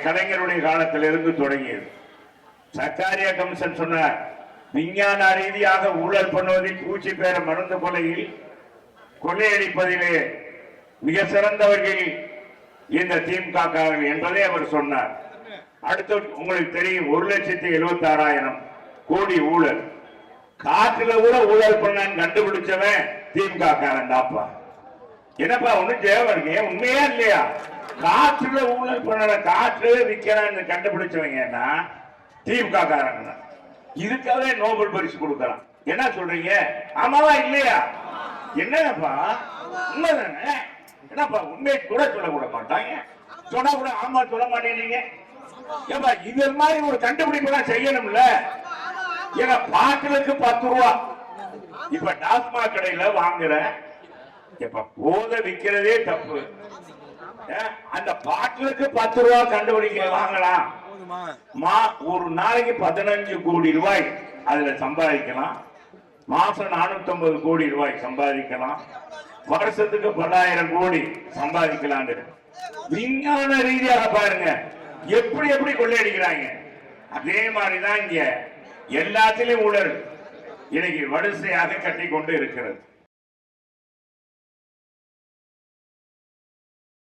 கலைஞருடைய காலத்திலிருந்து தொடங்கியது. சக்காரியா கமிஷன் சொன்னார், விஞ்ஞான ரீதியாக ஊழல் பண்ணுவதில், பூச்சி பேர மருந்து கொலையில், கொள்ளையடிப்பதிலே மிக சிறந்தவர்கள் இந்த திமுக என்பதை அவர் சொன்னார். அடுத்து உங்களுக்கு தெரியும், 1,76,000 கோடி ஊழல். காற்றுல கூட ஊழல் பண்ண கண்டுபிடிச்சவன் திமுக காரன் தாப்பா. என்னப்பா ஒண்ணு தேவருங்க, உண்மையா இல்லையா? காற்றுல ஊழல் பண்ண, காற்று விற்கிறான்னு கண்டுபிடிச்சவங்கன்னா திமுக காரங்க. இதுக்காக நோபல் பரிசு கொடுக்கலாம். என்ன சொல்றீங்க? ஆமாவா இல்லையா? என்னப்பா உண்மைதானே? என்னப்பா உண்மை கூட சொல்ல மாட்டாங்க, சொன்னா கூட ஆமா சொல்ல மாட்டேங்க. ஏப்பா இது மாதிரி ஒரு கண்டுபிடிப்பு செய்யணும்ல. ஏன்னா பாட்டிலுக்கு 10 ரூபா. இப்ப டாஸ்மாக் கடையில வாங்குற இப்ப போதை விற்கிறதே தப்பு. அந்த பாட்டிலுக்கு 10 ரூபா கண்டுபிடிக்க வாங்கலாம். ஒரு நாளைக்கு 15 கோடி ரூபாய் அதுல சம்பாதிக்கலாம். மாசம் 450 கோடி ரூபாய் சம்பாதிக்கலாம். வருஷத்துக்கு 10,000 கோடி சம்பாதிக்கலாம். விஞ்ஞான ரீதியாக பாருங்க எப்படி எப்படி கொள்ளையடிக்கிறாங்க. அதே மாதிரிதான் இங்க எல்லாத்திலையும் ஊழல் இன்னைக்கு வரிசையாக கட்டி கொண்டு இருக்கிறது.